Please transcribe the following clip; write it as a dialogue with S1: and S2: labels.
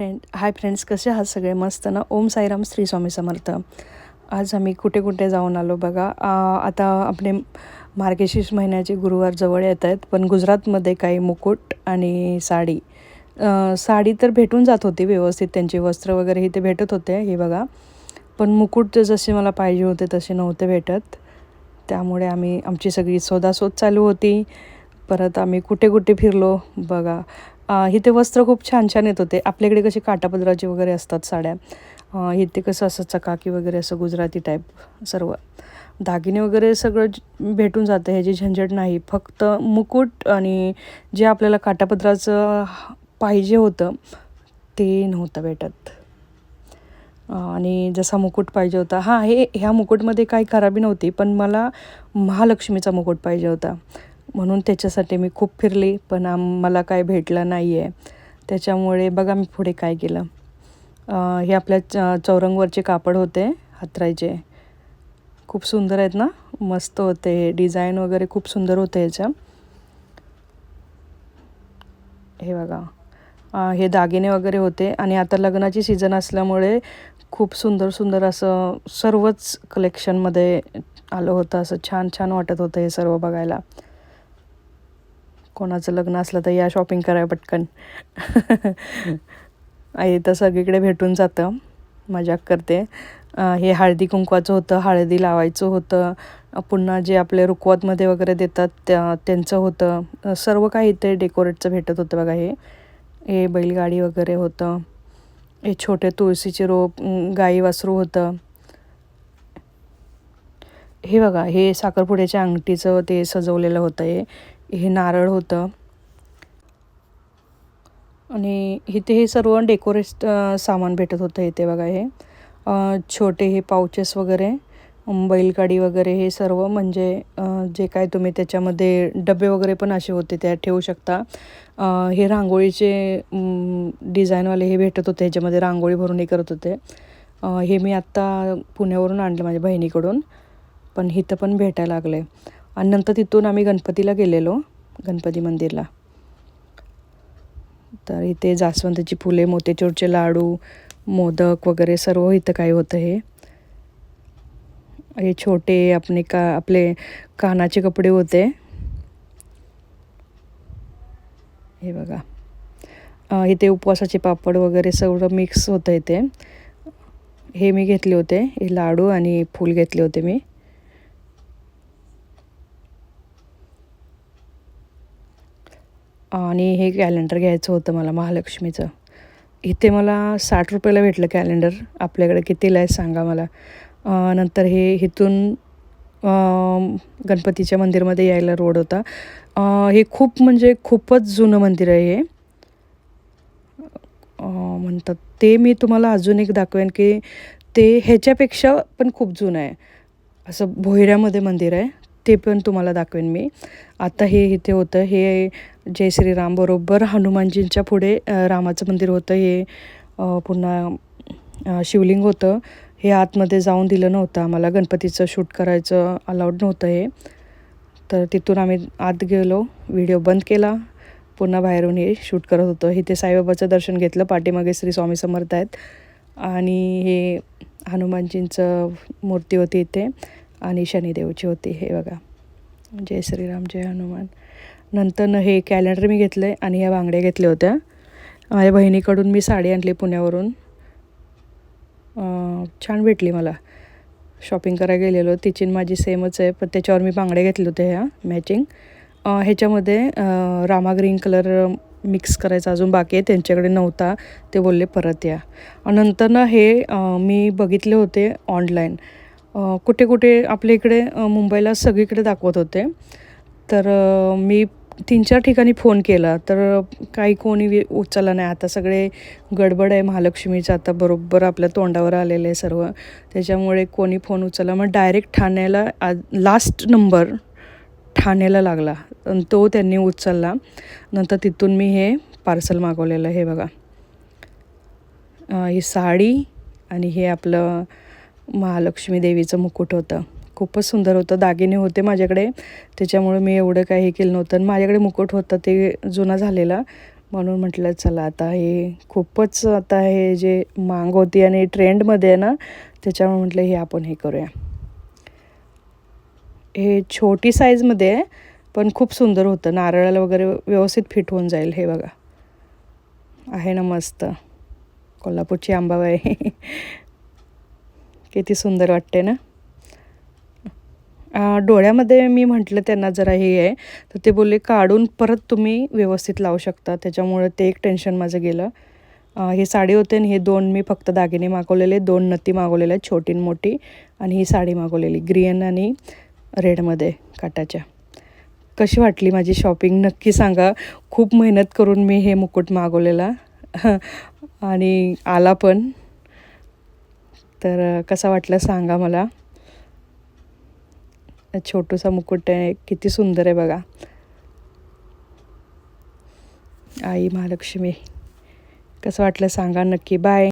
S1: Hi friends, कसे आहात सगळे? मस्त ना? ओम साईराम, श्री स्वामी समर्थ. आज आम्ही कुठे कुठे जाऊन आलो बघा. आता आपले मार्गशीर्ष महिन्याचे गुरुवार जवळ येत आहेत, पण गुजरातमध्ये काही मुकुट आणि साडी साडी तर भेटून जात होती व्यवस्थित, त्यांचे वस्त्र वगैरे इथे भेटत होते, हे बघा. पण मुकुट जसे मला पाहिजे होते तसे नव्हते भेटत. त्यामुळे आमची सगळी शोधाशोध चालू होती. परत आम्ही कुठे कुठे फिरलो बघा. इथे वस्त्र खूप छान छान येत होते. आपल्याकडे कसे काठापदराचे वगैरे असतात साड्या, इथे कसं असं चकाकी वगैरे असं गुजराती टाईप सर्व दागिने वगैरे सगळं भेटून जातं, ह्याची झंझट नाही. फक्त मुकुट आणि जे आपल्याला काठापदराचं पाहिजे होतं ते नव्हतं भेटत. आणि जसा मुकुट पाहिजे होता, ह्या मुकुटमध्ये काही खराबी नव्हती, पण मला महालक्ष्मीचा मुकुट पाहिजे होता. म्हणून त्याच्यासाठी मी खूप फिरली, पण मला काय भेटलं नाही आहे. त्याच्यामुळे बघा मी पुढे काय केलं. हे आपल्या चौरंगवरचे कापड होते हातरायचे, खूप सुंदर आहेत ना, मस्त होते. डिझाईन वगैरे खूप सुंदर होते ह्याच्या. हे बघा, हे दागिने वगैरे होते. आणि आता लग्नाची सीझन असल्यामुळे खूप सुंदर सुंदर असं सर्वच कलेक्शनमध्ये आलं होतं. असं छान छान वाटत होतं हे सर्व बघायला. कोणाचं लग्न असलं तर या शॉपिंग करायला पटकन. तर सगळीकडे भेटून जातं, मजाक करते. हे हळदी कुंकवाचं होतं, हळदी लावायचं होतं. पुन्हा जे आपले रुखवतमध्ये वगैरे देतात त्यांचं होतं. सर्व काही इथे डेकोरेटचं भेटत होतं बघा. हे बैलगाडी वगैरे होतं. हे छोटे तुळशीचे रोप, गाई वासरू होतं. हे बघा, हे साखरपुड्याच्या अंगठीचं ते सजवलेलं होतं. हे नारळ होतं. आणि इथे हे सर्व डेकोरेट सामान भेटत होतं. इथे बघा, हे छोटे हे पाउचेस वगैरे, बैलगाडी वगैरे, हे सर्व म्हणजे जे काय तुम्ही त्याच्यामध्ये डबे वगैरे पण असे होते, त्यात ठेवू शकता. हे रांगोळीचे डिझाईनवाले हे भेटत होते, ह्याच्यामध्ये रांगोळी भरून हे करत होते. हे मी आत्ता पुण्यावरून आणलं माझ्या बहिणीकडून, पण इथं पण भेटायला लागले. आणि नंतर तिथून आम्ही गणपतीला गेलेलो, गणपती मंदिरला. तर इथे जास्वंदाची फुले, मोतीचूरचे लाडू, मोदक वगैरे सर्व इथं काय होतं. हे छोटे आपले कानाचे कपडे होते. हे बघा, इथे उपवासाचे पापड वगैरे सगळं मिक्स होतं इथे. हे मी घेतले होते, हे लाडू आणि फूल घेतले होते मी. आणि हे कॅलेंडर घ्यायचं होतं मला महालक्ष्मीचं. इथे मला 60 रुपयाला भेटलं कॅलेंडर. आपल्याकडे कितीला आहे सांगा मला. नंतर हे इथून गणपतीच्या मंदिरमध्ये यायला रोड होता. हे खूप म्हणजे खूपच जुनं मंदिर आहे हे. म्हणतात ते मी तुम्हाला अजून एक दाखवेन की ते ह्याच्यापेक्षा पण खूप जुनं आहे. असं भोयऱ्यामध्ये मंदिर आहे, ते पण तुम्हाला दाखवेन मी. आता हे इथे होतं, हे जय श्रीराम बरोबर हनुमानजींच्या पुढे रामाचं मंदिर होतं. हे पुन्हा शिवलिंग होतं. हे आतमध्ये जाऊन दिलं नव्हतं आम्हाला, गणपतीचं शूट करायचं अलाउड नव्हतं हे. तर तिथून आम्ही आत गेलो, व्हिडिओ बंद केला, पुन्हा बाहेरून हे शूट करत होतो. इथे साईबाबाचं दर्शन घेतलं, पाठीमागे श्री स्वामी समर्थ आहेत. आणि हे हनुमानजींचं मूर्ती होती इथे, आणि शनिदेवची होती. हे बघा, जय श्रीराम जय हनुमान. नंतर हे कॅलेंडर मी घेतलं आहे आणि ह्या बांगड्या घेतल्या होत्या. माझ्या बहिणीकडून मी साडी आणली पुण्यावरून, छान भेटली मला. शॉपिंग करायला गेलेलो, तिची माझी सेमच आहे, पण त्याच्यावर मी बांगड्या घेतल्या होत्या ह्या मॅचिंग. ह्याच्यामध्ये रामा ग्रीन कलर मिक्स करायचा अजून बाकी आहे, त्यांच्याकडे नव्हता, ते बोलले परत या. नंतर ना हे मी बघितले होते ऑनलाईन, कुठे कुठे आपल्या इकडे मुंबईला सगळीकडे दाखवत होते. तर मी 3-4 ठिकाणी फोन केला, तर काही कोणी उचलला नाही. आता सगळे गडबड आहे महालक्ष्मीचं, आता बरोबर आपल्या तोंडावर आलेलं आहे सर्व, त्याच्यामुळे कोणी फोन उचलला. मग डायरेक्ट ठाण्याला लास्ट नंबर ठाण्याला लागला आणि तो त्यांनी उचलला. नंतर तिथून मी हे पार्सल मागवलेलं. हे बघा, ही साडी आणि हे आपलं महालक्ष्मी देवीचं मुकुट होतं, खूपच सुंदर होतं. दागिने होते माझ्याकडे, त्याच्यामुळे मी एवढं काही हे केलं नव्हतं. आणि माझ्याकडे मुकुट होतं ते जुना झालेला, म्हणून म्हटलं चला आता हे खूपच आता हे जे मांग होती आणि ट्रेंडमध्ये आहे ना, त्याच्यामुळे म्हटलं हे आपण हे करूया. हे छोटी साईजमध्ये आहे पण खूप सुंदर होतं, नारळाला वगैरे व्यवस्थित फिट होऊन जाईल. हे बघा, आहे ना मस्त, कोल्हापूरची अंबाबाई. किती सुंदर वाटते ना. डोळ्यामध्ये मी म्हटलं त्यांना जरा हे आहे, तर ते बोलले काढून परत तुम्ही व्यवस्थित लावू शकता. त्याच्यामुळे ते एक टेन्शन माझं गेलं. ही साडी होते आणि हे 2 मी फक्त दागिने मागवलेले, 2 नथी मागवलेल्या छोटी आणि मोठी, आणि ही साडी मागवलेली ग्रीन आणि रेडमध्ये काटाच्या. कशी वाटली माझी शॉपिंग नक्की सांगा. खूप मेहनत करून मी हे मुकुट मागवलेला आणि आला पण. तर कसा वाटला सांगा मला. छोटूसा मुकुट आहे, किती सुंदर आहे बघा. आई महालक्ष्मी. कसं वाटलं सांगा नक्की. बाय.